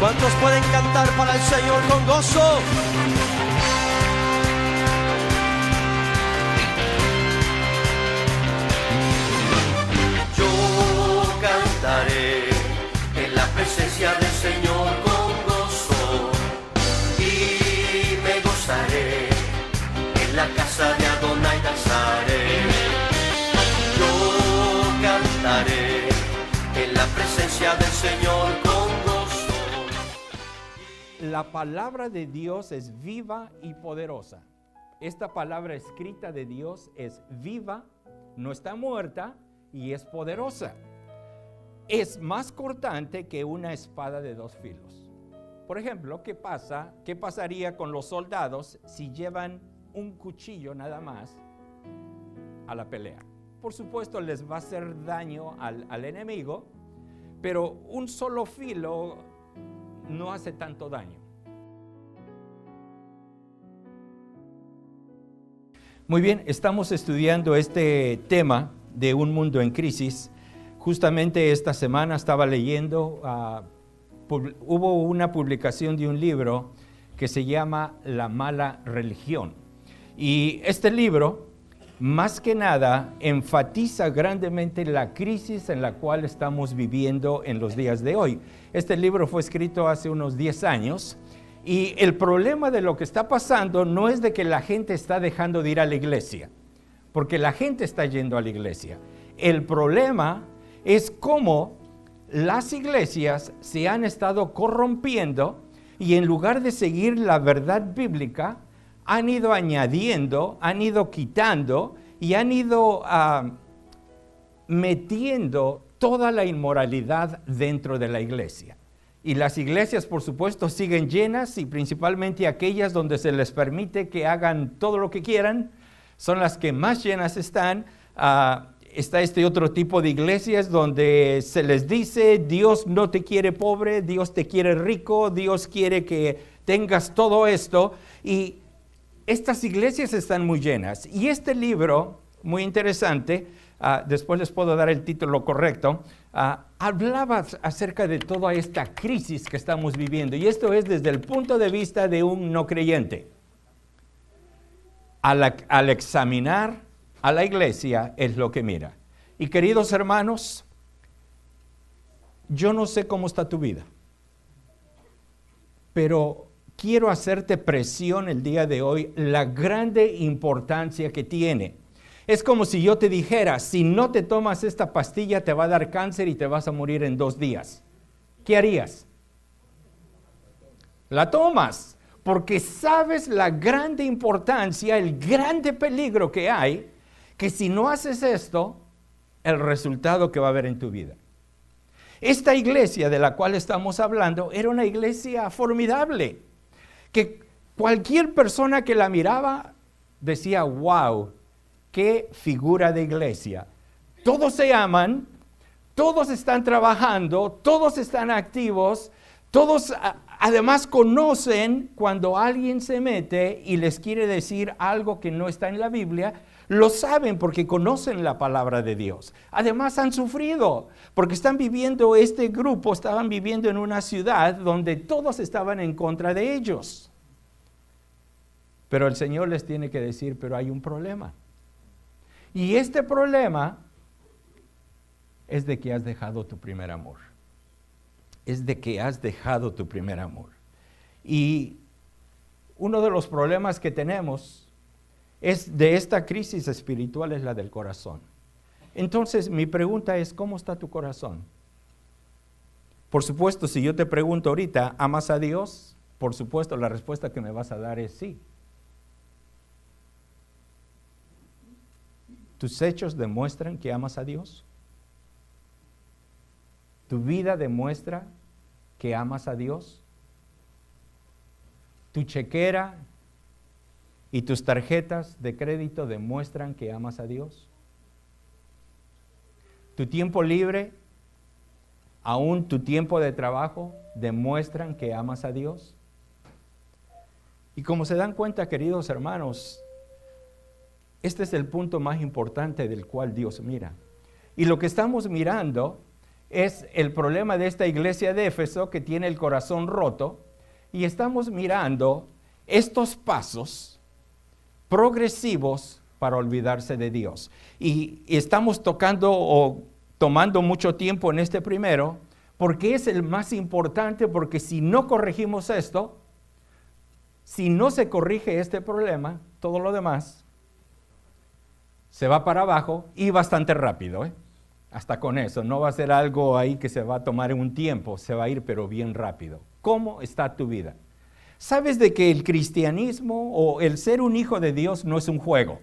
¿Cuántos pueden cantar para el Señor con gozo? Yo cantaré en la presencia del Señor con gozo y me gozaré, en la casa de Adonai danzaré. Yo cantaré en la presencia del Señor con gozo. La palabra de Dios es viva y poderosa. Esta palabra escrita de Dios es viva, no está muerta y es poderosa. Es más cortante que una espada de dos filos. Por ejemplo, ¿qué pasaría con los soldados si llevan un cuchillo nada más a la pelea? Por supuesto, les va a hacer daño al enemigo, pero un solo filo no hace tanto daño. Muy bien, estamos estudiando este tema de un mundo en crisis. Justamente esta semana estaba leyendo, hubo una publicación de un libro que se llama La mala religión. Y este libro, más que nada, enfatiza grandemente la crisis en la cual estamos viviendo en los días de hoy. Este libro fue escrito hace unos 10 años y el problema de lo que está pasando no es de que la gente está dejando de ir a la iglesia, porque la gente está yendo a la iglesia. El problema es cómo las iglesias se han estado corrompiendo y en lugar de seguir la verdad bíblica, han ido añadiendo, han ido quitando y han ido metiendo toda la inmoralidad dentro de la iglesia. Y las iglesias, por supuesto, siguen llenas y principalmente aquellas donde se les permite que hagan todo lo que quieran, son las que más llenas están. Está este otro tipo de iglesias donde se les dice, Dios no te quiere pobre, Dios te quiere rico, Dios quiere que tengas todo esto. Y estas iglesias están muy llenas. Y este libro, muy interesante, después les puedo dar el título correcto, hablaba acerca de toda esta crisis que estamos viviendo. Y esto es desde el punto de vista de un no creyente. Al examinar a la iglesia es lo que mira. Y queridos hermanos, yo no sé cómo está tu vida, pero quiero hacerte presión el día de hoy la grande importancia que tiene. Es como si yo te dijera, si no te tomas esta pastilla te va a dar cáncer y te vas a morir en 2 días. ¿Qué harías? La tomas, porque sabes la grande importancia, el grande peligro que hay, que si no haces esto, el resultado que va a haber en tu vida. Esta iglesia de la cual estamos hablando era una iglesia formidable, que cualquier persona que la miraba decía, wow, qué figura de iglesia. Todos se aman, todos están trabajando, todos están activos, todos además conocen cuando alguien se mete y les quiere decir algo que no está en la Biblia, lo saben porque conocen la palabra de Dios. Además han sufrido, porque estaban viviendo en una ciudad donde todos estaban en contra de ellos. Pero el Señor les tiene que decir, pero hay un problema. Y este problema es de que has dejado tu primer amor. Es de que has dejado tu primer amor. Y uno de los problemas que tenemos es de esta crisis espiritual es la del corazón. Entonces, mi pregunta es, ¿cómo está tu corazón? Por supuesto, si yo te pregunto ahorita, ¿amas a Dios? Por supuesto, la respuesta que me vas a dar es sí. ¿Tus hechos demuestran que amas a Dios? ¿Tu vida demuestra que amas a Dios? ¿Tu chequera y tus tarjetas de crédito demuestran que amas a Dios? ¿Tu tiempo libre, aún tu tiempo de trabajo, demuestran que amas a Dios? Y como se dan cuenta, queridos hermanos, este es el punto más importante del cual Dios mira. Y lo que estamos mirando es el problema de esta iglesia de Éfeso que tiene el corazón roto, y estamos mirando estos pasos progresivos para olvidarse de Dios. Y estamos tocando o tomando mucho tiempo en este primero, porque es el más importante, porque si no corregimos esto, si no se corrige este problema, todo lo demás se va para abajo y bastante rápido, hasta con eso. No va a ser algo ahí que se va a tomar en un tiempo, se va a ir pero bien rápido. ¿Cómo está tu vida? ¿Sabes de que el cristianismo o el ser un hijo de Dios no es un juego?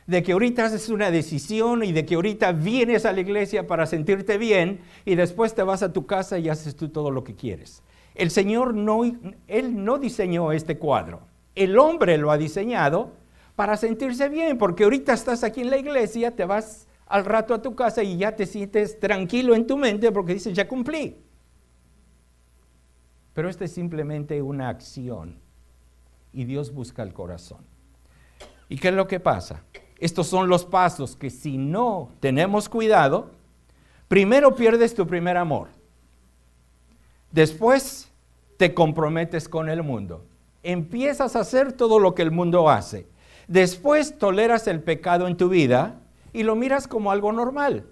De que ahorita haces una decisión y de que ahorita vienes a la iglesia para sentirte bien y después te vas a tu casa y haces tú todo lo que quieres. El Señor Él no diseñó este cuadro. El hombre lo ha diseñado para sentirse bien, porque ahorita estás aquí en la iglesia, te vas al rato a tu casa y ya te sientes tranquilo en tu mente porque dices, ya cumplí. Pero esto es simplemente una acción y Dios busca el corazón. ¿Y qué es lo que pasa? Estos son los pasos que si no tenemos cuidado, primero pierdes tu primer amor. Después te comprometes con el mundo. Empiezas a hacer todo lo que el mundo hace. Después toleras el pecado en tu vida y lo miras como algo normal.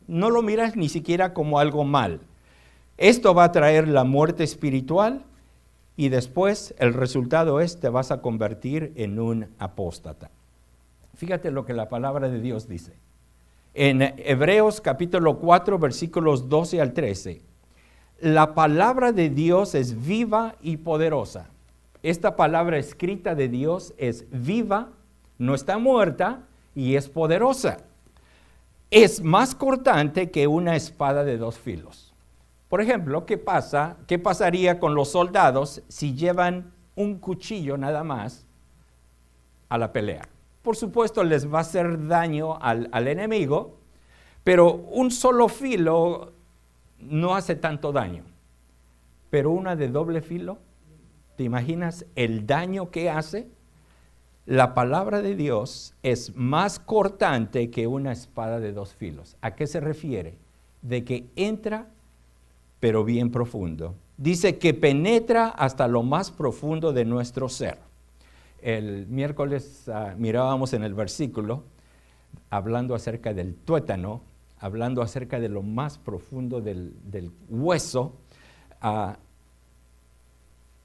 No lo miras ni siquiera como algo mal. Esto va a traer la muerte espiritual y después el resultado es te vas a convertir en un apóstata. Fíjate lo que la palabra de Dios dice. En Hebreos capítulo 4, versículos 12 al 13. La palabra de Dios es viva y poderosa. Esta palabra escrita de Dios es viva, no está muerta y es poderosa. Es más cortante que una espada de dos filos. Por ejemplo, ¿qué pasaría con los soldados si llevan un cuchillo nada más a la pelea? Por supuesto, les va a hacer daño al enemigo, pero un solo filo no hace tanto daño. Pero una de doble filo, ¿te imaginas el daño que hace? La palabra de Dios es más cortante que una espada de dos filos. ¿A qué se refiere? De que entra, pero bien profundo. Dice que penetra hasta lo más profundo de nuestro ser. El miércoles mirábamos en el versículo, hablando acerca del tuétano, hablando acerca de lo más profundo del hueso,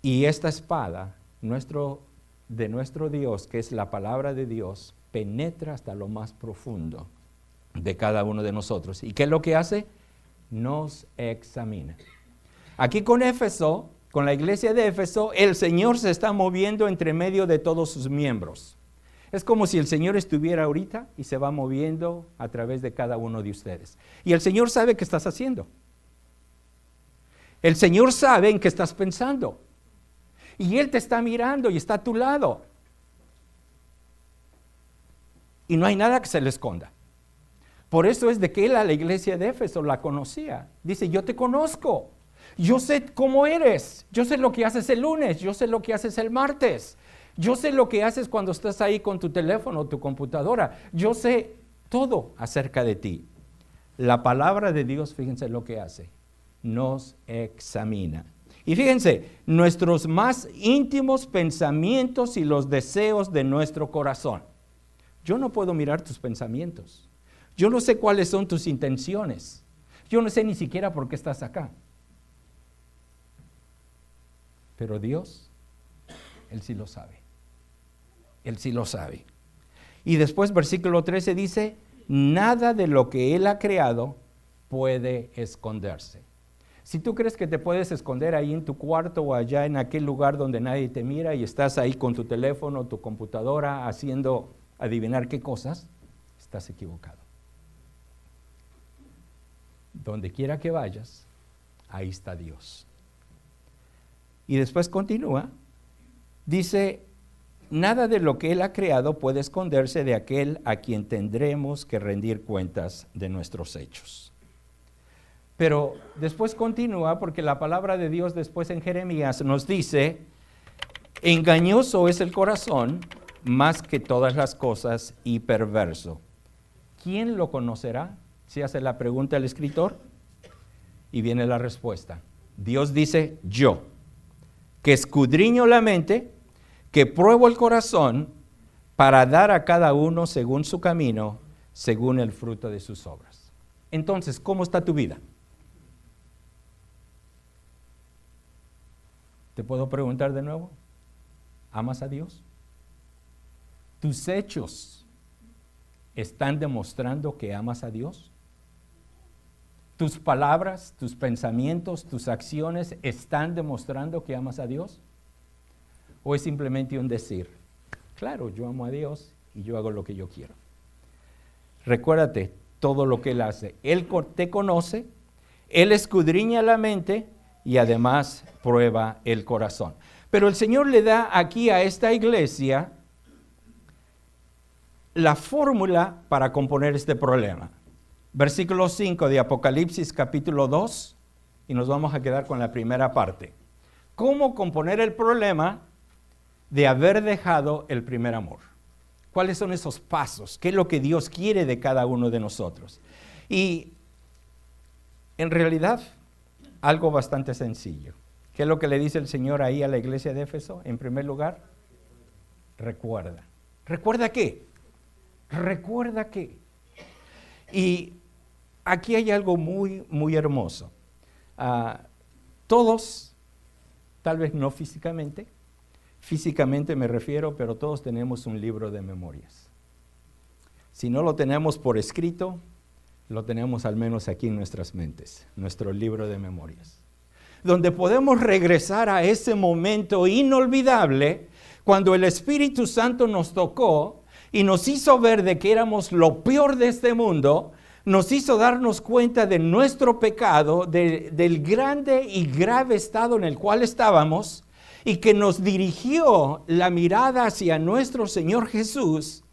y esta espada, de nuestro Dios, que es la palabra de Dios, penetra hasta lo más profundo de cada uno de nosotros. ¿Y qué es lo que hace? Nos examina. Aquí con Éfeso, con la iglesia de Éfeso, el Señor se está moviendo entre medio de todos sus miembros. Es como si el Señor estuviera ahorita y se va moviendo a través de cada uno de ustedes. Y el Señor sabe qué estás haciendo. El Señor sabe en qué estás pensando. Y Él te está mirando y está a tu lado. Y no hay nada que se le esconda. Por eso es de que Él a la iglesia de Éfeso la conocía. Dice, yo te conozco. Yo sé cómo eres. Yo sé lo que haces el lunes. Yo sé lo que haces el martes. Yo sé lo que haces cuando estás ahí con tu teléfono o tu computadora. Yo sé todo acerca de ti. La palabra de Dios, fíjense lo que hace. Nos examina. Y fíjense, nuestros más íntimos pensamientos y los deseos de nuestro corazón. Yo no puedo mirar tus pensamientos. Yo no sé cuáles son tus intenciones. Yo no sé ni siquiera por qué estás acá. Pero Dios, Él sí lo sabe. Él sí lo sabe. Y después versículo 13 dice, nada de lo que Él ha creado puede esconderse. Si tú crees que te puedes esconder ahí en tu cuarto o allá en aquel lugar donde nadie te mira y estás ahí con tu teléfono, tu computadora, haciendo adivinar qué cosas, estás equivocado. Donde quiera que vayas, ahí está Dios. Y después continúa, dice, nada de lo que Él ha creado puede esconderse de aquel a quien tendremos que rendir cuentas de nuestros hechos. Pero después continúa, porque la palabra de Dios después en Jeremías nos dice, engañoso es el corazón más que todas las cosas y perverso. ¿Quién lo conocerá? Se hace la pregunta el escritor. Y viene la respuesta. Dios dice, yo, que escudriño la mente, que pruebo el corazón, para dar a cada uno según su camino, según el fruto de sus obras. Entonces, ¿cómo está tu vida? ¿Te puedo preguntar de nuevo? ¿Amas a Dios? ¿Tus hechos están demostrando que amas a Dios? ¿Tus palabras, tus pensamientos, tus acciones están demostrando que amas a Dios? ¿O es simplemente un decir? Claro, yo amo a Dios y yo hago lo que yo quiero. Recuérdate todo lo que Él hace. Él te conoce, Él escudriña la mente y además prueba el corazón. Pero el Señor le da aquí a esta iglesia la fórmula para componer este problema. Versículo 5 de Apocalipsis capítulo 2, y nos vamos a quedar con la primera parte. ¿Cómo componer el problema de haber dejado el primer amor? ¿Cuáles son esos pasos? ¿Qué es lo que Dios quiere de cada uno de nosotros? Y en realidad, algo bastante sencillo. ¿Qué es lo que le dice el Señor ahí a la iglesia de Éfeso? En primer lugar, recuerda. ¿Recuerda qué? ¿Recuerda qué? Y aquí hay algo muy, muy hermoso. Todos, tal vez no físicamente me refiero, pero todos tenemos un libro de memorias. Si no lo tenemos por escrito, lo tenemos al menos aquí en nuestras mentes, nuestro libro de memorias, donde podemos regresar a ese momento inolvidable cuando el Espíritu Santo nos tocó y nos hizo ver de que éramos lo peor de este mundo, nos hizo darnos cuenta de nuestro pecado, del grande y grave estado en el cual estábamos, y que nos dirigió la mirada hacia nuestro Señor Jesús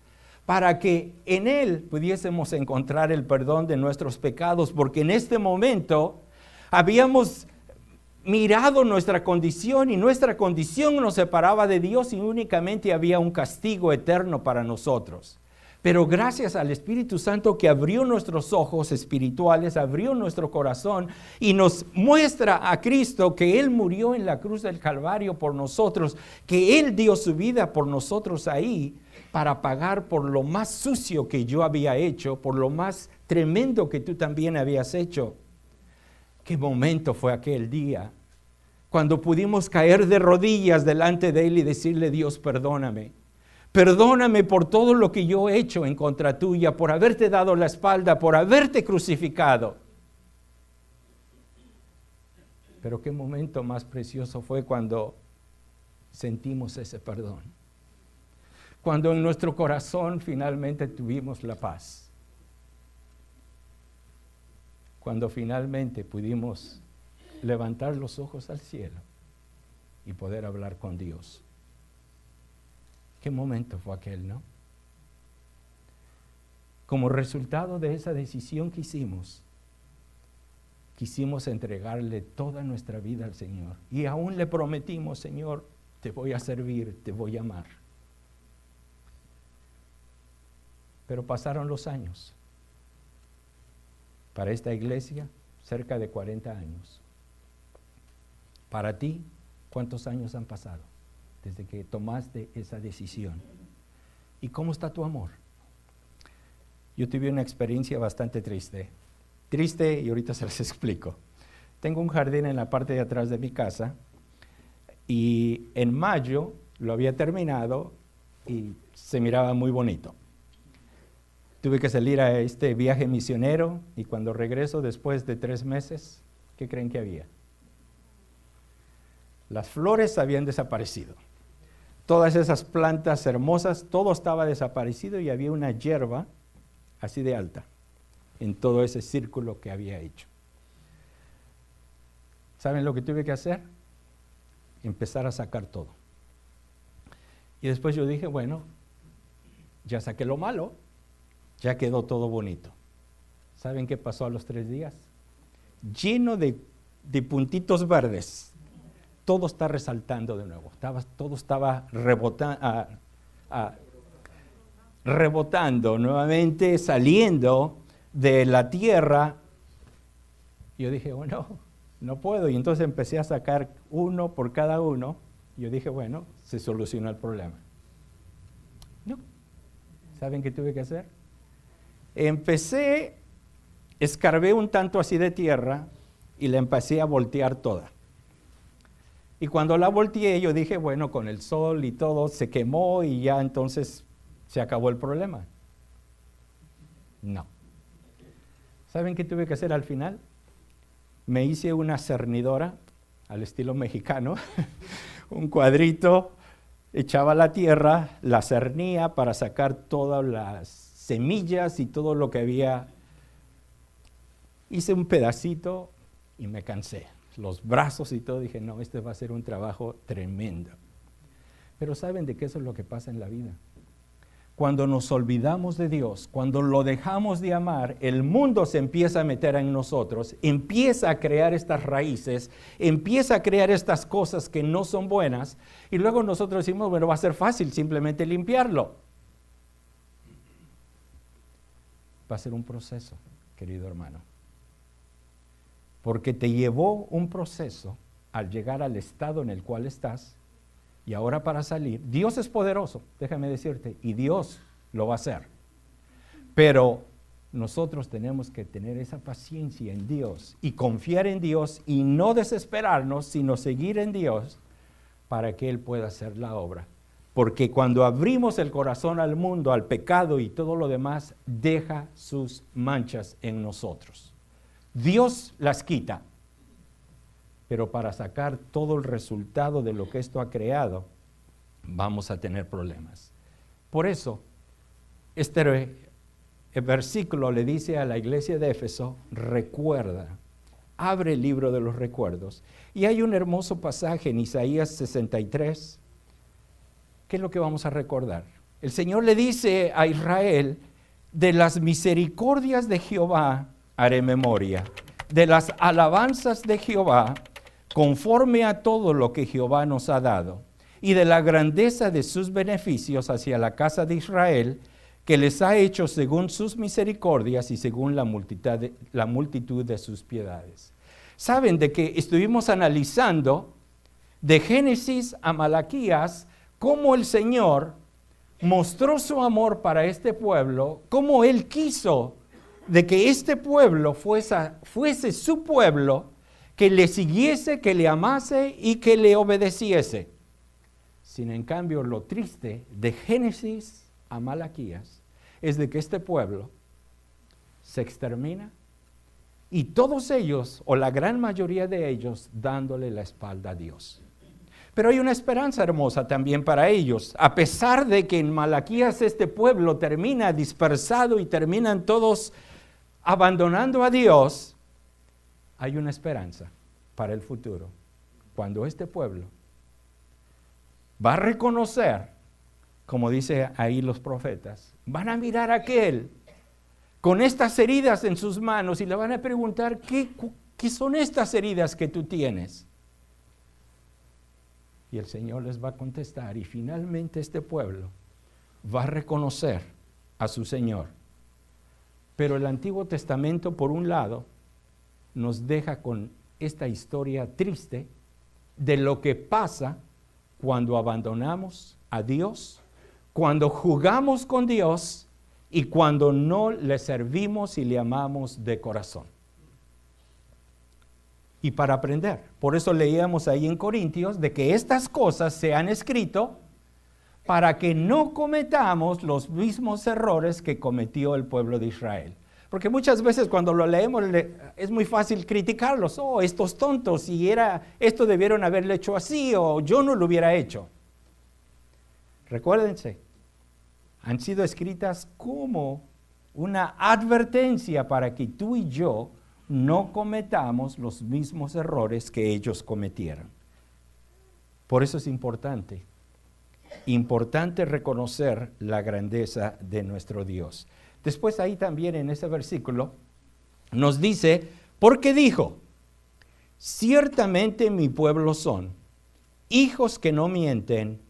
para que en Él pudiésemos encontrar el perdón de nuestros pecados, porque en este momento habíamos mirado nuestra condición y nuestra condición nos separaba de Dios y únicamente había un castigo eterno para nosotros. Pero gracias al Espíritu Santo que abrió nuestros ojos espirituales, abrió nuestro corazón y nos muestra a Cristo que Él murió en la cruz del Calvario por nosotros, que Él dio su vida por nosotros ahí para pagar por lo más sucio que yo había hecho, por lo más tremendo que tú también habías hecho. ¿Qué momento fue aquel día cuando pudimos caer de rodillas delante de Él y decirle, Dios, perdóname? Perdóname por todo lo que yo he hecho en contra tuya, por haberte dado la espalda, por haberte crucificado. Pero qué momento más precioso fue cuando sentimos ese perdón. Cuando en nuestro corazón finalmente tuvimos la paz. Cuando finalmente pudimos levantar los ojos al cielo y poder hablar con Dios. ¿Qué momento fue aquel, no? Como resultado de esa decisión que hicimos, quisimos entregarle toda nuestra vida al Señor. Y aún le prometimos, Señor, te voy a servir, te voy a amar. Pero pasaron los años. Para esta iglesia, cerca de 40 años. Para ti, ¿cuántos años han pasado desde que tomaste esa decisión? ¿Y cómo está tu amor? Yo tuve una experiencia bastante triste. Triste, y ahorita se las explico. Tengo un jardín en la parte de atrás de mi casa y en mayo lo había terminado y se miraba muy bonito. Tuve que salir a este viaje misionero y cuando regreso después de 3 meses, ¿qué creen que había? Las flores habían desaparecido. Todas esas plantas hermosas, todo estaba desaparecido y había una hierba así de alta en todo ese círculo que había hecho. ¿Saben lo que tuve que hacer? Empezar a sacar todo. Y después yo dije, bueno, ya saqué lo malo, ya quedó todo bonito. ¿Saben qué pasó a los 3 días? Lleno de puntitos verdes. Todo está resaltando de nuevo. Todo estaba rebotando nuevamente, saliendo de la tierra Yo dije, bueno, no puedo. Y entonces empecé a sacar uno por cada uno. Yo dije, bueno, se solucionó el problema. No. ¿Saben qué tuve que hacer? Escarbé un tanto así de tierra y la empecé a voltear toda. Y cuando la volteé, yo dije, bueno, con el sol y todo, se quemó y ya entonces se acabó el problema. No. ¿Saben qué tuve que hacer al final? Me hice una cernidora al estilo mexicano, un cuadrito, echaba la tierra, la cernía para sacar todas las semillas y todo lo que había. Hice un pedacito y me cansé. Los brazos y todo, dije, no, este va a ser un trabajo tremendo. Pero ¿saben de qué eso es lo que pasa en la vida? Cuando nos olvidamos de Dios, cuando lo dejamos de amar, el mundo se empieza a meter en nosotros, empieza a crear estas raíces, empieza a crear estas cosas que no son buenas, y luego nosotros decimos, bueno, va a ser fácil simplemente limpiarlo. Va a ser un proceso, querido hermano. Porque te llevó un proceso al llegar al estado en el cual estás, y ahora para salir, Dios es poderoso, déjame decirte, y Dios lo va a hacer. Pero nosotros tenemos que tener esa paciencia en Dios y confiar en Dios y no desesperarnos, sino seguir en Dios para que Él pueda hacer la obra. Porque cuando abrimos el corazón al mundo, al pecado y todo lo demás, deja sus manchas en nosotros. Dios las quita, pero para sacar todo el resultado de lo que esto ha creado, vamos a tener problemas. Por eso, este versículo le dice a la iglesia de Éfeso, recuerda, abre el libro de los recuerdos. Y hay un hermoso pasaje en Isaías 63, ¿qué es lo que vamos a recordar? El Señor le dice a Israel, de las misericordias de Jehová haré memoria, de las alabanzas de Jehová, conforme a todo lo que Jehová nos ha dado, y de la grandeza de sus beneficios hacia la casa de Israel, que les ha hecho según sus misericordias y según la multitud de sus piedades. Saben de que estuvimos analizando de Génesis a Malaquías, cómo el Señor mostró su amor para este pueblo, cómo Él quiso de que este pueblo fuese su pueblo, que le siguiese, que le amase y que le obedeciese. Sin en cambio, lo triste de Génesis a Malaquías es de que este pueblo se extermina y todos ellos, o la gran mayoría de ellos, dándole la espalda a Dios. Pero hay una esperanza hermosa también para ellos. A pesar de que en Malaquías este pueblo termina dispersado y terminan todos abandonando a Dios, hay una esperanza para el futuro. Cuando este pueblo va a reconocer, como dice ahí los profetas, van a mirar a aquel con estas heridas en sus manos y le van a preguntar, ¿qué son estas heridas que tú tienes? Y el Señor les va a contestar y finalmente este pueblo va a reconocer a su Señor. Pero el Antiguo Testamento, por un lado, nos deja con esta historia triste de lo que pasa cuando abandonamos a Dios, cuando jugamos con Dios y cuando no le servimos y le amamos de corazón. Y para aprender, por eso leíamos ahí en Corintios de que estas cosas se han escrito para que no cometamos los mismos errores que cometió el pueblo de Israel. Porque muchas veces cuando lo leemos es muy fácil criticarlos. Oh, estos tontos, y esto debieron haberlo hecho así, o yo no lo hubiera hecho. Recuérdense, han sido escritas como una advertencia para que tú y yo no cometamos los mismos errores que ellos cometieron. Por eso es importante reconocer la grandeza de nuestro Dios. Después ahí también en ese versículo nos dice, porque dijo, ciertamente mi pueblo son hijos que no mienten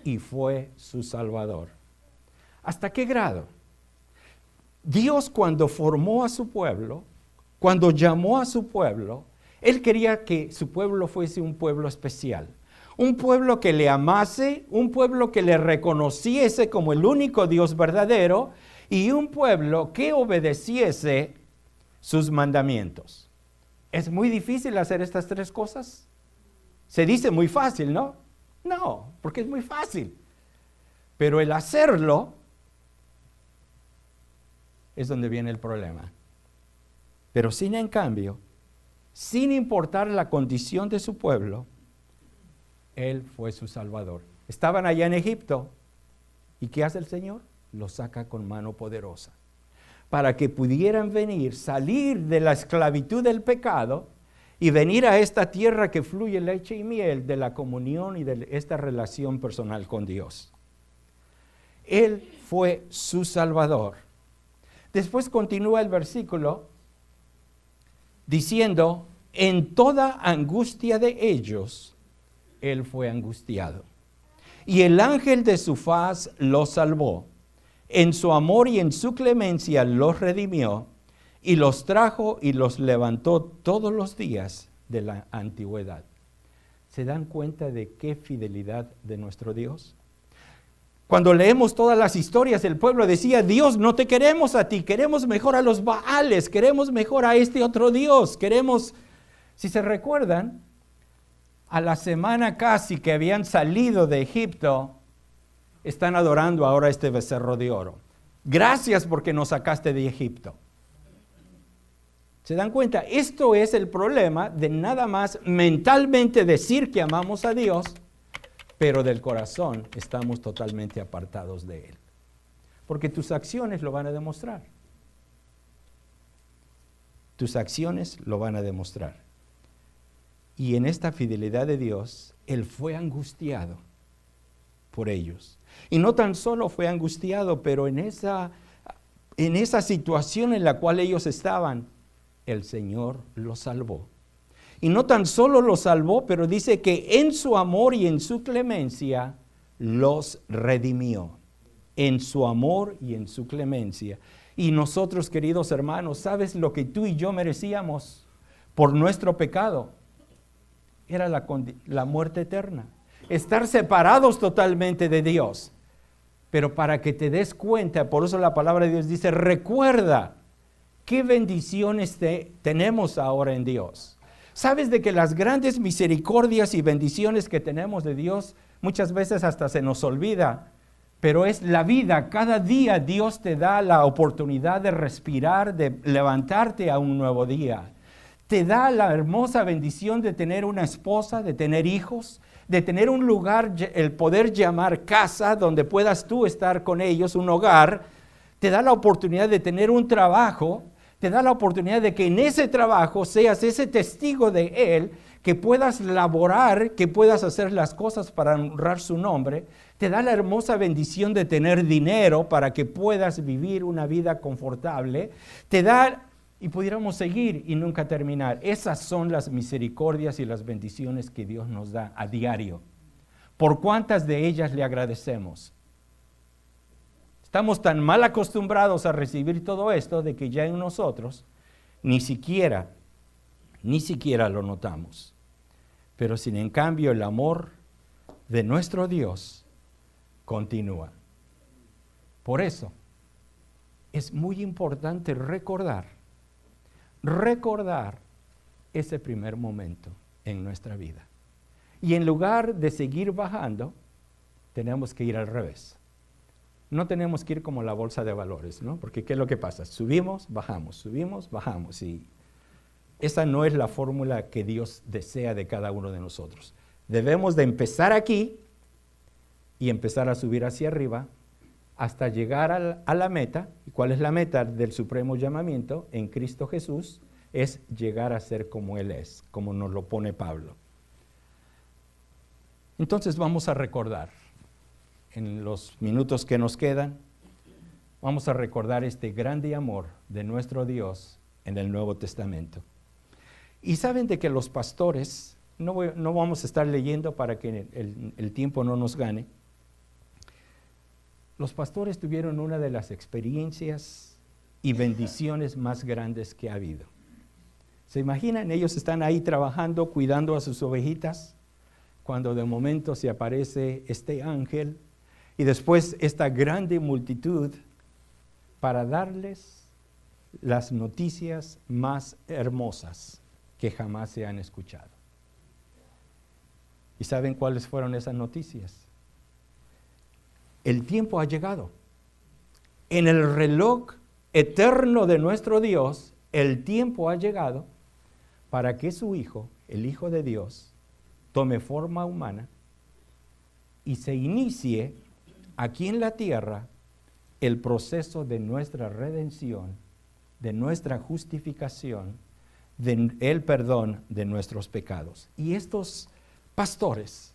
y fue su Salvador. ¿Hasta qué grado? Dios cuando formó a su pueblo, cuando llamó a su pueblo, Él quería que su pueblo fuese un pueblo especial. Un pueblo que le amase, un pueblo que le reconociese como el único Dios verdadero y un pueblo que obedeciese sus mandamientos. ¿Es muy difícil hacer estas tres cosas? Se dice muy fácil, ¿no? No, porque es muy fácil. Pero el hacerlo es donde viene el problema. Pero en cambio, sin importar la condición de su pueblo, Él fue su Salvador. Estaban allá en Egipto. ¿Y qué hace el Señor? Los saca con mano poderosa. Para que pudieran venir, salir de la esclavitud del pecado y venir a esta tierra que fluye leche y miel de la comunión y de esta relación personal con Dios. Él fue su Salvador. Después continúa el versículo diciendo, en toda angustia de ellos, Él fue angustiado. Y el ángel de su faz los salvó. En su amor y en su clemencia los redimió y los trajo y los levantó todos los días de la antigüedad. ¿Se dan cuenta de qué fidelidad de nuestro Dios? Cuando leemos todas las historias, el pueblo decía, Dios, no te queremos a ti, queremos mejor a los Baales, queremos mejor a este otro Dios, queremos, si se recuerdan, a la semana casi que habían salido de Egipto, están adorando ahora este becerro de oro. Gracias porque nos sacaste de Egipto. ¿Se dan cuenta? Esto es el problema de nada más mentalmente decir que amamos a Dios, pero del corazón estamos totalmente apartados de Él. Porque tus acciones lo van a demostrar. Tus acciones lo van a demostrar. Y en esta fidelidad de Dios, Él fue angustiado por ellos. Y no tan solo fue angustiado, pero en esa situación en la cual ellos estaban, el Señor los salvó. Y no tan solo los salvó, pero dice que en su amor y en su clemencia los redimió. En su amor y en su clemencia. Y nosotros, queridos hermanos, ¿sabes lo que tú y yo merecíamos por nuestro pecado? Era la muerte eterna. Estar separados totalmente de Dios. Pero para que te des cuenta, por eso la palabra de Dios dice, recuerda qué bendiciones tenemos ahora en Dios. ¿Sabes de que las grandes misericordias y bendiciones que tenemos de Dios muchas veces hasta se nos olvida? Pero es la vida, cada día Dios te da la oportunidad de respirar, de levantarte a un nuevo día. Te da la hermosa bendición de tener una esposa, de tener hijos, de tener un lugar, el poder llamar casa, donde puedas tú estar con ellos, un hogar. Te da la oportunidad de tener un trabajo, te da la oportunidad de que en ese trabajo seas ese testigo de Él, que puedas laborar, que puedas hacer las cosas para honrar su nombre. Te da la hermosa bendición de tener dinero para que puedas vivir una vida confortable. Te da, y pudiéramos seguir y nunca terminar. Esas son las misericordias y las bendiciones que Dios nos da a diario. ¿Por cuántas de ellas le agradecemos? Estamos tan mal acostumbrados a recibir todo esto de que ya en nosotros ni siquiera lo notamos. Pero sin en cambio el amor de nuestro Dios continúa. Por eso es muy importante recordar ese primer momento en nuestra vida. Y en lugar de seguir bajando, tenemos que ir al revés. No tenemos que ir como la bolsa de valores, ¿no? Porque ¿qué es lo que pasa? Subimos, bajamos, y esa no es la fórmula que Dios desea de cada uno de nosotros. Debemos de empezar aquí y empezar a subir hacia arriba hasta llegar a la meta. ¿Y cuál es la meta del supremo llamamiento? En Cristo Jesús es llegar a ser como Él es, como nos lo pone Pablo. Entonces vamos a recordar, en los minutos que nos quedan, vamos a recordar este grande amor de nuestro Dios en el Nuevo Testamento. Y saben de que los pastores, no vamos a estar leyendo para que el tiempo no nos gane. Los pastores tuvieron una de las experiencias y bendiciones más grandes que ha habido. ¿Se imaginan? Ellos están ahí trabajando, cuidando a sus ovejitas, cuando de momento se aparece este ángel y después esta grande multitud para darles las noticias más hermosas que jamás se han escuchado. ¿Y saben cuáles fueron esas noticias? El tiempo ha llegado. En el reloj eterno de nuestro Dios, el tiempo ha llegado para que su Hijo, el Hijo de Dios, tome forma humana y se inicie aquí en la tierra el proceso de nuestra redención, de nuestra justificación, del perdón de nuestros pecados. Y estos pastores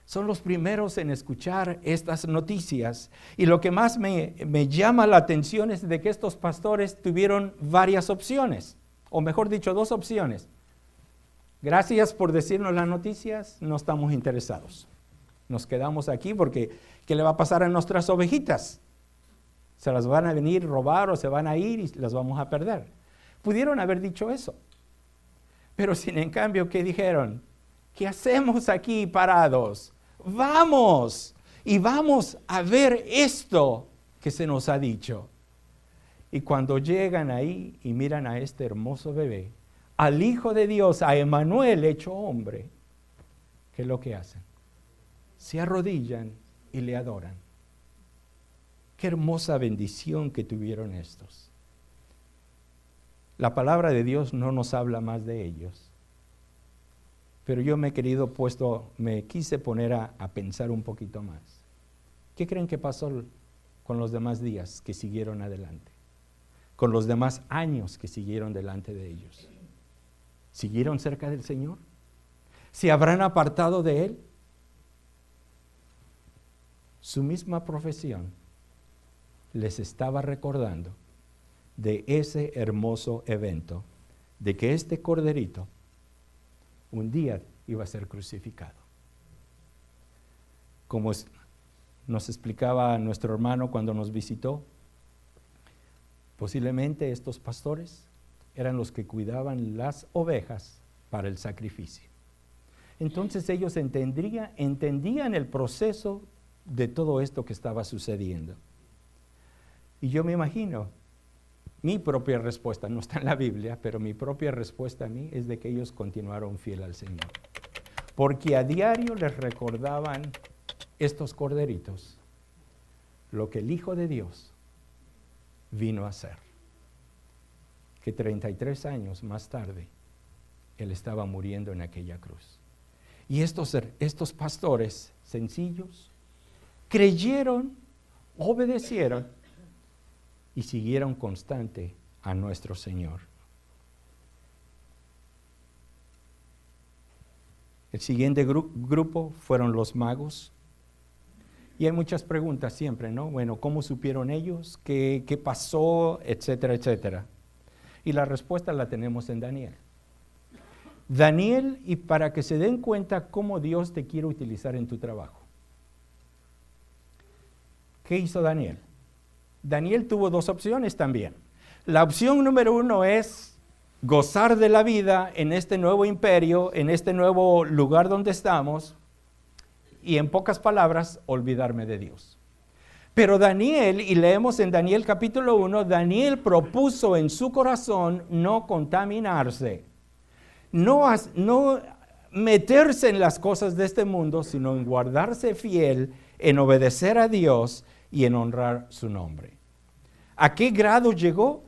son los primeros en escuchar estas noticias. Y lo que más me llama la atención es de que estos pastores tuvieron varias opciones, o mejor dicho, 2 opciones. Gracias por decirnos las noticias, no estamos interesados. Nos quedamos aquí porque ¿qué le va a pasar a nuestras ovejitas? Se las van a venir a robar o se van a ir y las vamos a perder. Pudieron haber dicho eso. Pero sin en cambio, ¿qué dijeron? ¿Qué hacemos aquí parados? Vamos y vamos a ver esto que se nos ha dicho. Y cuando llegan ahí y miran a este hermoso bebé, al Hijo de Dios, a Emmanuel hecho hombre, ¿qué es lo que hacen? Se arrodillan y le adoran. Qué hermosa bendición que tuvieron estos. La palabra de Dios no nos habla más de ellos. Pero yo me quise poner a pensar un poquito más. ¿Qué creen que pasó con los demás días que siguieron adelante? Con los demás años que siguieron delante de ellos. ¿Siguieron cerca del Señor? ¿Se habrán apartado de Él? Su misma profesión les estaba recordando de ese hermoso evento, de que este corderito un día iba a ser crucificado. Como nos explicaba nuestro hermano cuando nos visitó, posiblemente estos pastores eran los que cuidaban las ovejas para el sacrificio. Entonces ellos entendían el proceso de todo esto que estaba sucediendo. Y yo me imagino, mi propia respuesta, no está en la Biblia, pero mi propia respuesta a mí es de que ellos continuaron fiel al Señor. Porque a diario les recordaban estos corderitos lo que el Hijo de Dios vino a hacer. Que 33 años más tarde, Él estaba muriendo en aquella cruz. Y estos pastores sencillos creyeron, obedecieron y siguieron constante a nuestro Señor. El siguiente grupo fueron los magos. Y hay muchas preguntas siempre, ¿no? Bueno, ¿cómo supieron ellos? ¿Qué pasó? Etcétera, etcétera. Y la respuesta la tenemos en Daniel. Daniel, y para que se den cuenta cómo Dios te quiere utilizar en tu trabajo. ¿Qué hizo Daniel? Daniel tuvo 2 opciones también. La opción número 1 es gozar de la vida en este nuevo imperio, en este nuevo lugar donde estamos, y en pocas palabras, olvidarme de Dios. Pero Daniel, y leemos en Daniel capítulo 1, Daniel propuso en su corazón no contaminarse, no meterse en las cosas de este mundo, sino en guardarse fiel, en obedecer a Dios y en honrar su nombre. ¿A qué grado llegó?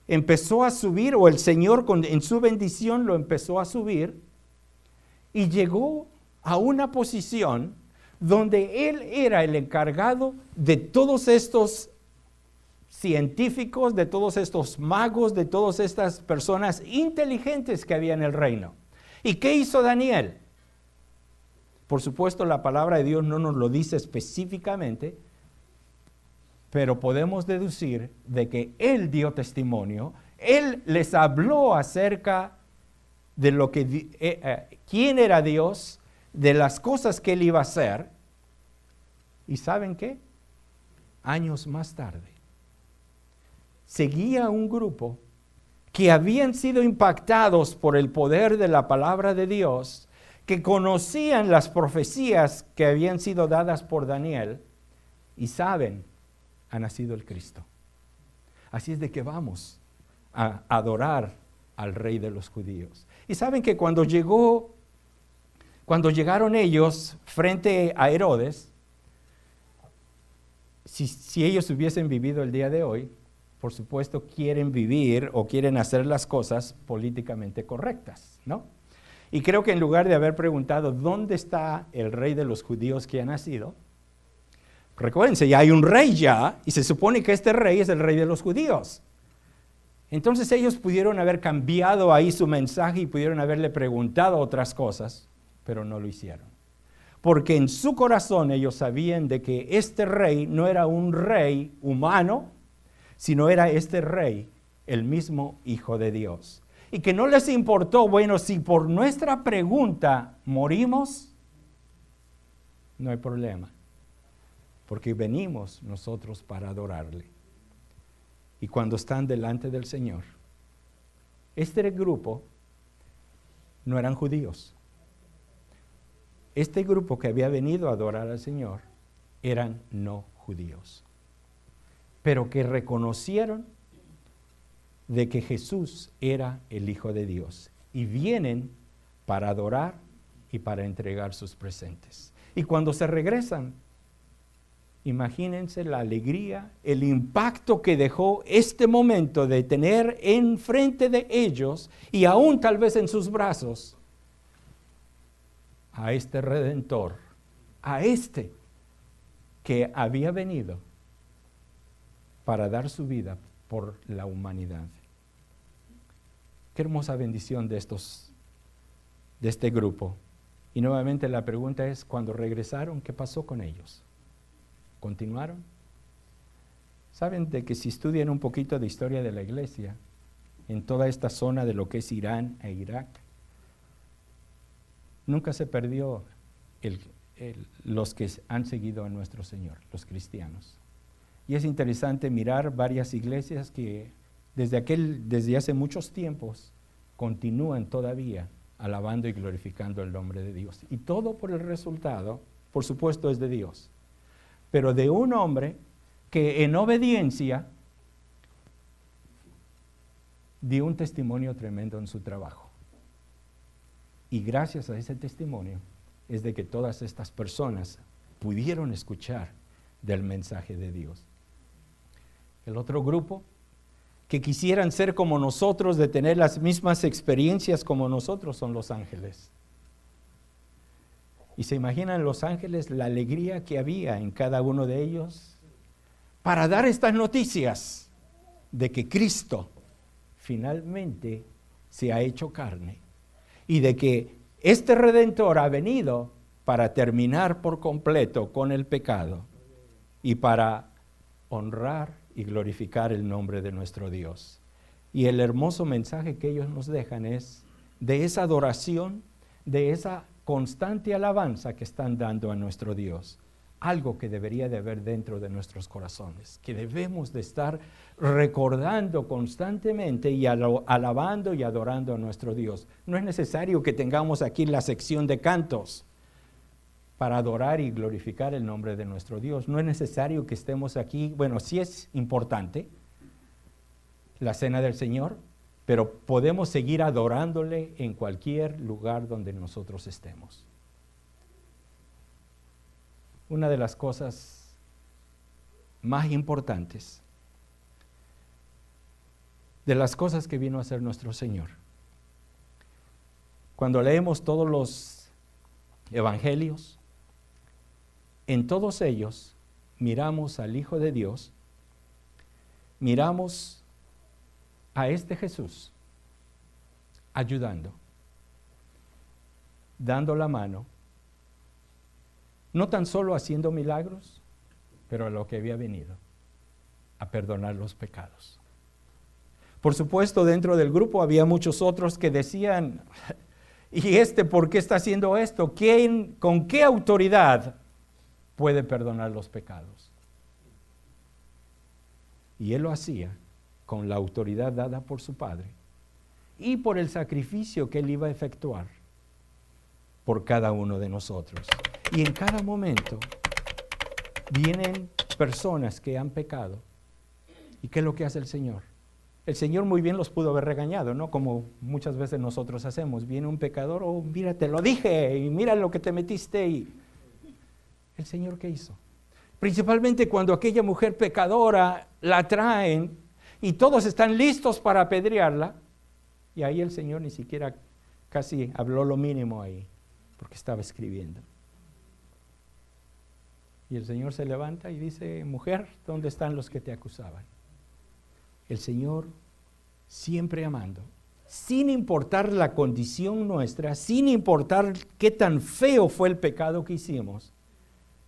Empezó a subir, o el Señor en su bendición lo empezó a subir, y llegó a una posición donde él era el encargado de todos estos científicos, de todos estos magos, de todas estas personas inteligentes que había en el reino. ¿Y qué hizo Daniel? Por supuesto, la palabra de Dios no nos lo dice específicamente, pero podemos deducir de que él dio testimonio, él les habló acerca de lo que quién era Dios, de las cosas que él iba a hacer. ¿Y saben qué? Años más tarde, seguía un grupo que habían sido impactados por el poder de la palabra de Dios, que conocían las profecías que habían sido dadas por Daniel y saben, ha nacido el Cristo. Así es de que vamos a adorar al Rey de los judíos. Y saben que cuando llegaron ellos frente a Herodes, si ellos hubiesen vivido el día de hoy, por supuesto quieren vivir o quieren hacer las cosas políticamente correctas, ¿no? Y creo que en lugar de haber preguntado, ¿dónde está el Rey de los judíos que ha nacido? Recuérdense, ya hay un rey ya, y se supone que este rey es el Rey de los judíos. Entonces ellos pudieron haber cambiado ahí su mensaje y pudieron haberle preguntado otras cosas, pero no lo hicieron. Porque en su corazón ellos sabían de que este rey no era un rey humano, sino era este rey, el mismo Hijo de Dios. Y que no les importó, bueno, si por nuestra pregunta morimos, no hay problema. Porque venimos nosotros para adorarle. Y cuando están delante del Señor, este grupo no eran judíos. Este grupo que había venido a adorar al Señor eran no judíos, pero que reconocieron de que Jesús era el Hijo de Dios y vienen para adorar y para entregar sus presentes. Y cuando se regresan, imagínense la alegría, el impacto que dejó este momento de tener enfrente de ellos y aún tal vez en sus brazos a este Redentor, a este que había venido para dar su vida por la humanidad. Qué hermosa bendición de este grupo. Y nuevamente la pregunta es, cuando regresaron, ¿qué pasó con ellos? ¿Continuaron? Saben de que si estudian un poquito de historia de la iglesia, en toda esta zona de lo que es Irán e Irak, nunca se perdió los que han seguido a nuestro Señor, los cristianos. Y es interesante mirar varias iglesias que desde hace muchos tiempos continúan todavía alabando y glorificando el nombre de Dios. Y todo por el resultado, por supuesto, es de Dios. Pero de un hombre que en obediencia dio un testimonio tremendo en su trabajo. Y gracias a ese testimonio es de que todas estas personas pudieron escuchar del mensaje de Dios. El otro grupo, que quisieran ser como nosotros, de tener las mismas experiencias como nosotros, son los ángeles. Y se imaginan los ángeles la alegría que había en cada uno de ellos para dar estas noticias de que Cristo finalmente se ha hecho carne y de que este Redentor ha venido para terminar por completo con el pecado y para honrar y glorificar el nombre de nuestro Dios. Y el hermoso mensaje que ellos nos dejan es de esa adoración, de esa constante alabanza que están dando a nuestro Dios. Algo que debería de haber dentro de nuestros corazones, que debemos de estar recordando constantemente y alabando y adorando a nuestro Dios. No es necesario que tengamos aquí la sección de cantos para adorar y glorificar el nombre de nuestro Dios. No es necesario que estemos aquí, bueno, sí es importante la cena del Señor, pero podemos seguir adorándole en cualquier lugar donde nosotros estemos. Una de las cosas más importantes, de las cosas que vino a hacer nuestro Señor, cuando leemos todos los evangelios, en todos ellos miramos al Hijo de Dios, miramos a este Jesús ayudando, dando la mano, no tan solo haciendo milagros, pero a lo que había venido, a perdonar los pecados. Por supuesto, dentro del grupo había muchos otros que decían, ¿y por qué está haciendo esto? ¿Con qué autoridad puede perdonar los pecados? Y él lo hacía con la autoridad dada por su Padre y por el sacrificio que Él iba a efectuar por cada uno de nosotros. Y en cada momento vienen personas que han pecado. ¿Y qué es lo que hace el Señor? El Señor muy bien los pudo haber regañado, ¿no? Como muchas veces nosotros hacemos. Viene un pecador, oh, mira, te lo dije, y mira lo que te metiste. Y ¿el Señor qué hizo? Principalmente cuando aquella mujer pecadora la traen y todos están listos para apedrearla, y ahí el Señor ni siquiera casi habló lo mínimo ahí, porque estaba escribiendo. Y el Señor se levanta y dice, mujer, ¿dónde están los que te acusaban? El Señor siempre amando, sin importar la condición nuestra, sin importar qué tan feo fue el pecado que hicimos,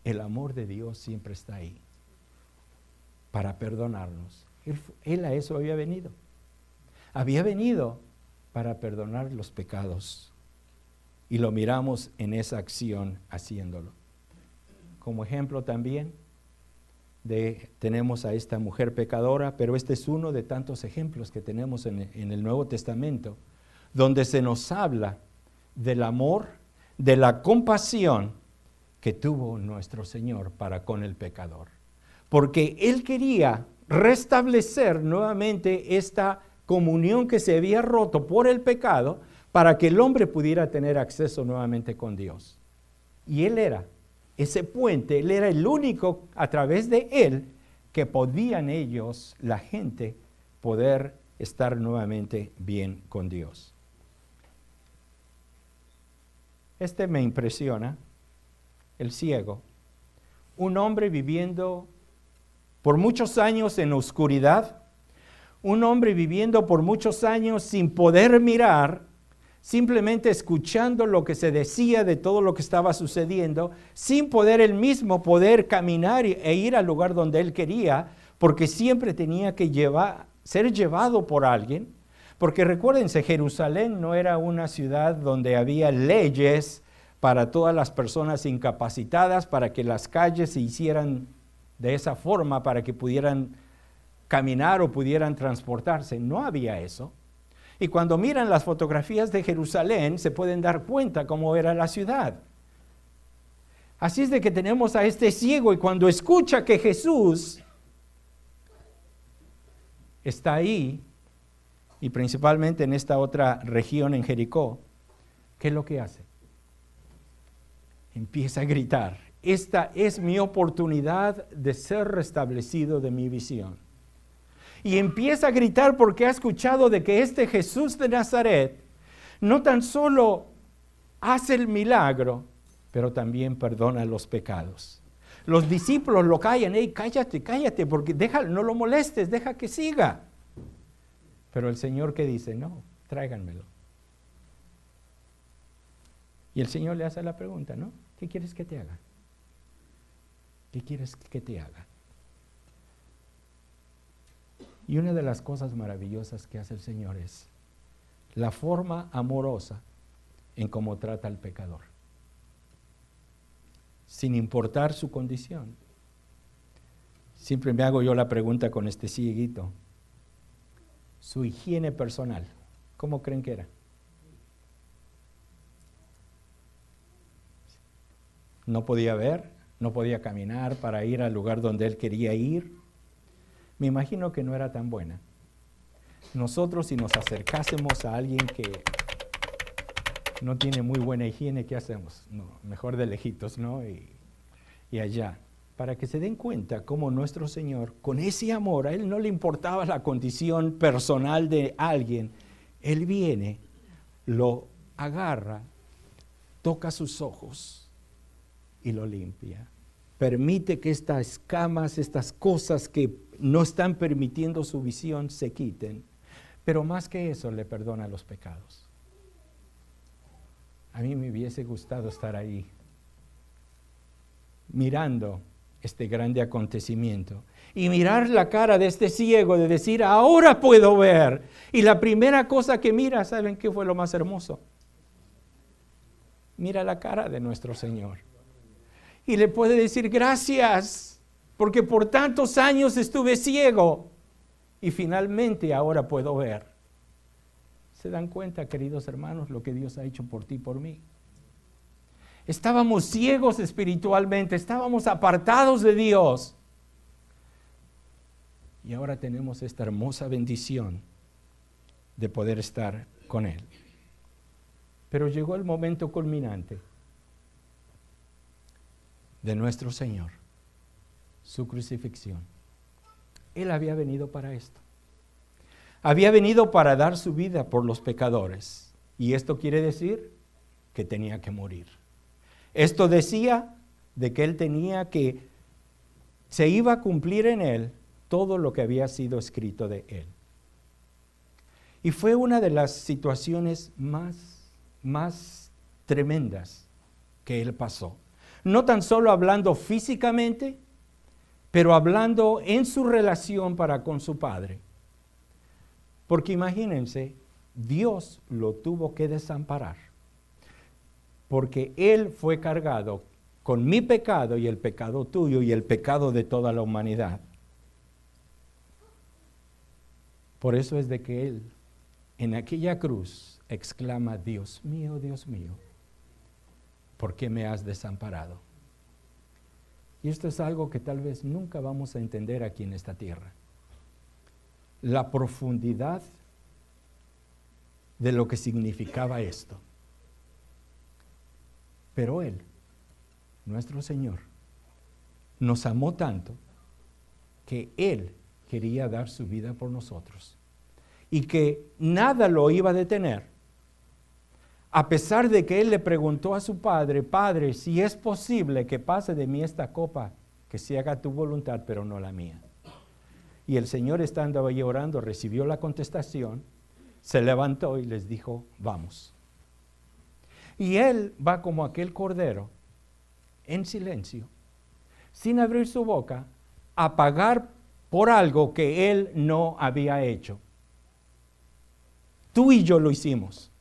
el amor de Dios siempre está ahí para perdonarnos. Él a eso había venido. Había venido para perdonar los pecados y lo miramos en esa acción haciéndolo. Como ejemplo también tenemos a esta mujer pecadora, pero este es uno de tantos ejemplos que tenemos en el Nuevo Testamento, donde se nos habla del amor, de la compasión que tuvo nuestro Señor para con el pecador. Porque Él quería restablecer nuevamente esta comunión que se había roto por el pecado, para que el hombre pudiera tener acceso nuevamente con Dios. Y Él era ese puente, Él era el único a través de Él que podían ellos, la gente, poder estar nuevamente bien con Dios. Este me impresiona, el ciego, un hombre viviendo por muchos años en oscuridad, un hombre viviendo por muchos años sin poder mirar, simplemente escuchando lo que se decía de todo lo que estaba sucediendo, sin poder él mismo poder caminar e ir al lugar donde él quería, porque siempre tenía que ser llevado por alguien. Porque recuérdense, Jerusalén no era una ciudad donde había leyes para todas las personas incapacitadas, para que las calles se hicieran de esa forma, para que pudieran caminar o pudieran transportarse. No había eso. Y cuando miran las fotografías de Jerusalén, se pueden dar cuenta cómo era la ciudad. Así es de que tenemos a este ciego, y cuando escucha que Jesús está ahí, y principalmente en esta otra región en Jericó, ¿qué es lo que hace? Empieza a gritar, esta es mi oportunidad de ser restablecido de mi visión. Y empieza a gritar porque ha escuchado de que este Jesús de Nazaret no tan solo hace el milagro, pero también perdona los pecados. Los discípulos lo callan, hey, cállate, cállate, porque no lo molestes, deja que siga. Pero el Señor, ¿qué dice? No, tráiganmelo. Y el Señor le hace la pregunta, ¿no? ¿Qué quieres que te haga? ¿Qué quieres que te haga? Y una de las cosas maravillosas que hace el Señor es la forma amorosa en cómo trata al pecador, sin importar su condición. Siempre me hago yo la pregunta con este cieguito, su higiene personal, ¿cómo creen que era? No podía ver, no podía caminar para ir al lugar donde él quería ir. Me imagino que no era tan buena. Nosotros, si nos acercásemos a alguien que no tiene muy buena higiene, ¿qué hacemos? No, mejor de lejitos, ¿no? Y allá, para que se den cuenta cómo nuestro Señor, con ese amor, a Él no le importaba la condición personal de alguien. Él viene, lo agarra, toca sus ojos y lo limpia. Permite que estas escamas, estas cosas que no están permitiendo su visión se quiten. Pero más que eso, le perdona los pecados. A mí me hubiese gustado estar ahí, mirando este grande acontecimiento. Y mirar la cara de este ciego, de decir, ahora puedo ver. Y la primera cosa que mira, ¿saben qué fue lo más hermoso? Mira la cara de nuestro Señor. Y le puede decir, gracias, porque por tantos años estuve ciego y finalmente ahora puedo ver. ¿Se dan cuenta, queridos hermanos, lo que Dios ha hecho por ti y por mí? Estábamos ciegos espiritualmente, estábamos apartados de Dios. Y ahora tenemos esta hermosa bendición de poder estar con Él. Pero llegó el momento culminante de nuestro Señor, su crucifixión. Él había venido para esto. Había venido para dar su vida por los pecadores. Y esto quiere decir que tenía que morir. Esto decía de que Él tenía que, se iba a cumplir en Él todo lo que había sido escrito de Él. Y fue una de las situaciones más tremendas que Él pasó. No tan solo hablando físicamente, pero hablando en su relación para con su Padre. Porque imagínense, Dios lo tuvo que desamparar. Porque Él fue cargado con mi pecado y el pecado tuyo y el pecado de toda la humanidad. Por eso es de que Él, en aquella cruz, exclama: Dios mío, ¿por qué me has desamparado? Y esto es algo que tal vez nunca vamos a entender aquí en esta tierra. La profundidad de lo que significaba esto. Pero Él, nuestro Señor, nos amó tanto que Él quería dar su vida por nosotros y que nada lo iba a detener, a pesar de que Él le preguntó a su Padre: Padre, si es posible que pase de mí esta copa, que se haga tu voluntad, pero no la mía. Y el Señor, estando allí orando, recibió la contestación, se levantó y les dijo: vamos. Y Él va como aquel cordero, en silencio, sin abrir su boca, a pagar por algo que Él no había hecho. Tú y yo lo hicimos.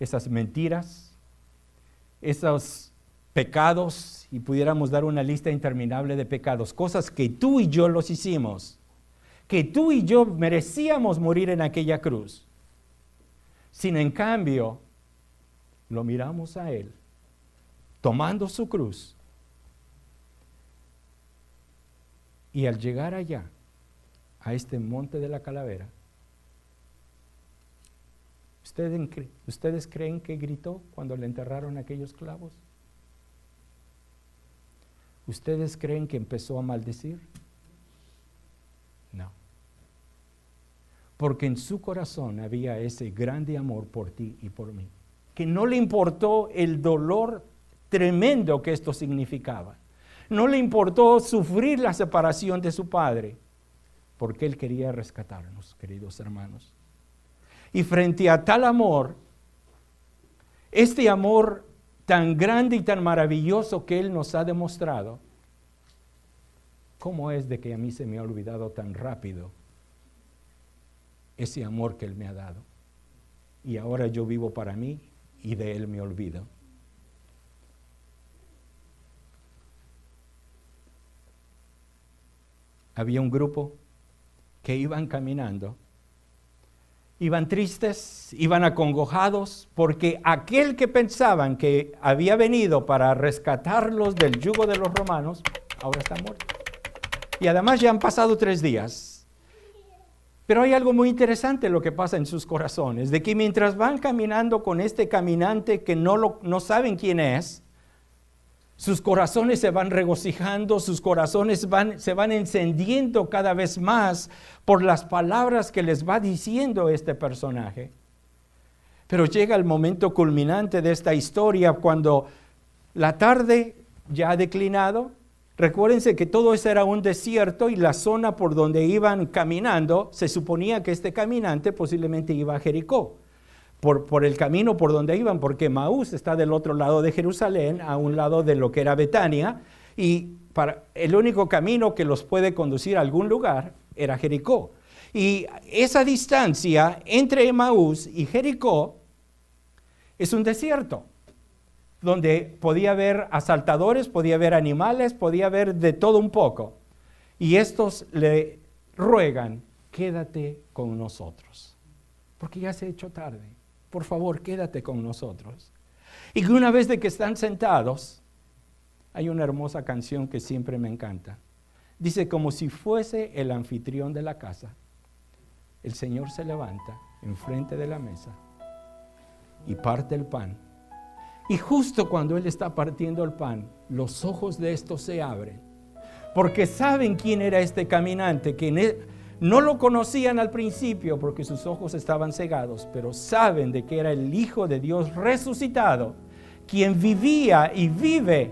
Esas mentiras, esos pecados, y pudiéramos dar una lista interminable de pecados, cosas que tú y yo los hicimos, que tú y yo merecíamos morir en aquella cruz. Sin en cambio, lo miramos a Él, tomando su cruz, y al llegar allá, a este monte de la calavera, ¿ustedes creen que gritó cuando le enterraron aquellos clavos? ¿Ustedes creen que empezó a maldecir? No. Porque en su corazón había ese grande amor por ti y por mí, que no le importó el dolor tremendo que esto significaba. No le importó sufrir la separación de su Padre, porque Él quería rescatarnos, queridos hermanos. Y frente a tal amor, este amor tan grande y tan maravilloso que Él nos ha demostrado, ¿cómo es de que a mí se me ha olvidado tan rápido ese amor que Él me ha dado? Y ahora yo vivo para mí y de Él me olvido. Había un grupo que iban caminando, iban tristes, iban acongojados, porque aquel que pensaban que había venido para rescatarlos del yugo de los romanos, ahora está muerto. Y además ya han pasado 3 días. Pero hay algo muy interesante en lo que pasa en sus corazones, de que mientras van caminando con este caminante que no saben quién es, sus corazones se van regocijando, sus corazones se van encendiendo cada vez más por las palabras que les va diciendo este personaje. Pero llega el momento culminante de esta historia, cuando la tarde ya ha declinado. Recuérdense que todo eso era un desierto, y la zona por donde iban caminando, se suponía que este caminante posiblemente iba a Jericó. Por el camino por donde iban, porque Maús está del otro lado de Jerusalén, a un lado de lo que era Betania, y el único camino que los puede conducir a algún lugar era Jericó. Y esa distancia entre Maús y Jericó es un desierto, donde podía haber asaltadores, podía haber animales, podía haber de todo un poco. Y estos le ruegan: quédate con nosotros. porque ya se ha hecho tarde. Por favor, quédate con nosotros. Y que una vez de que están sentados, hay una hermosa canción que siempre me encanta. Dice, como si fuese el anfitrión de la casa, el Señor se levanta enfrente de la mesa y parte el pan. Y justo cuando Él está partiendo el pan, los ojos de estos se abren, porque saben quién era este caminante, que no lo conocían al principio porque sus ojos estaban cegados, pero saben de que era el Hijo de Dios resucitado, quien vivía y vive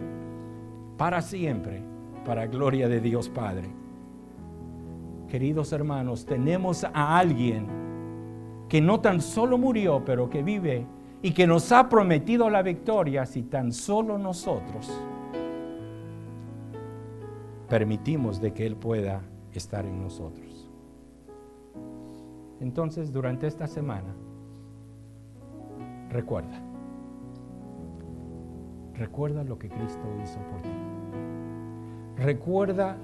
para siempre, para gloria de Dios Padre. Queridos hermanos, tenemos a alguien que no tan solo murió, pero que vive y que nos ha prometido la victoria si tan solo nosotros permitimos de que Él pueda estar en nosotros. Entonces, durante esta semana, recuerda lo que Cristo hizo por ti. Recuerda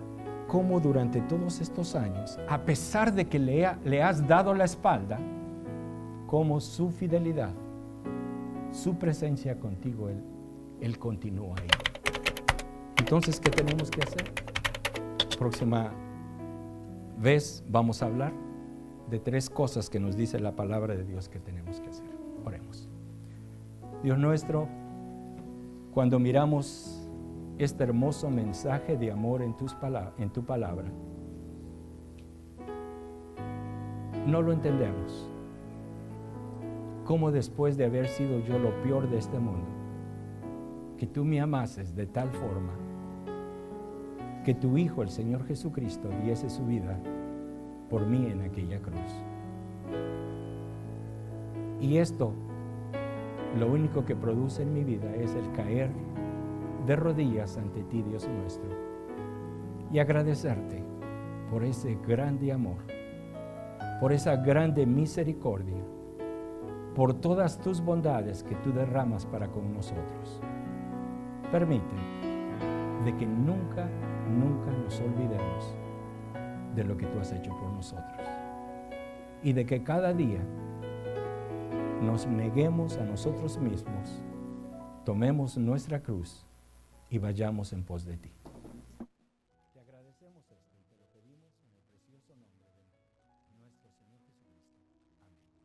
cómo durante todos estos años, a pesar de que le has dado la espalda, cómo su fidelidad, su presencia contigo, Él continúa ahí. Entonces, ¿qué tenemos que hacer? Próxima vez vamos a hablar de 3 cosas que nos dice la palabra de Dios que tenemos que hacer. Oremos. Dios nuestro, cuando miramos este hermoso mensaje de amor en tu palabra, no lo entendemos. Cómo después de haber sido yo lo peor de este mundo, que tú me amases de tal forma que tu Hijo, el Señor Jesucristo, diese su vida por mí en aquella cruz. Y esto, lo único que produce en mi vida es el caer de rodillas ante ti, Dios nuestro, y agradecerte por ese grande amor, por esa grande misericordia, por todas tus bondades que tú derramas para con nosotros. Permite de que nunca nos olvidemos de lo que tú has hecho por nosotros, y de que cada día nos neguemos a nosotros mismos, tomemos nuestra cruz y vayamos en pos de ti.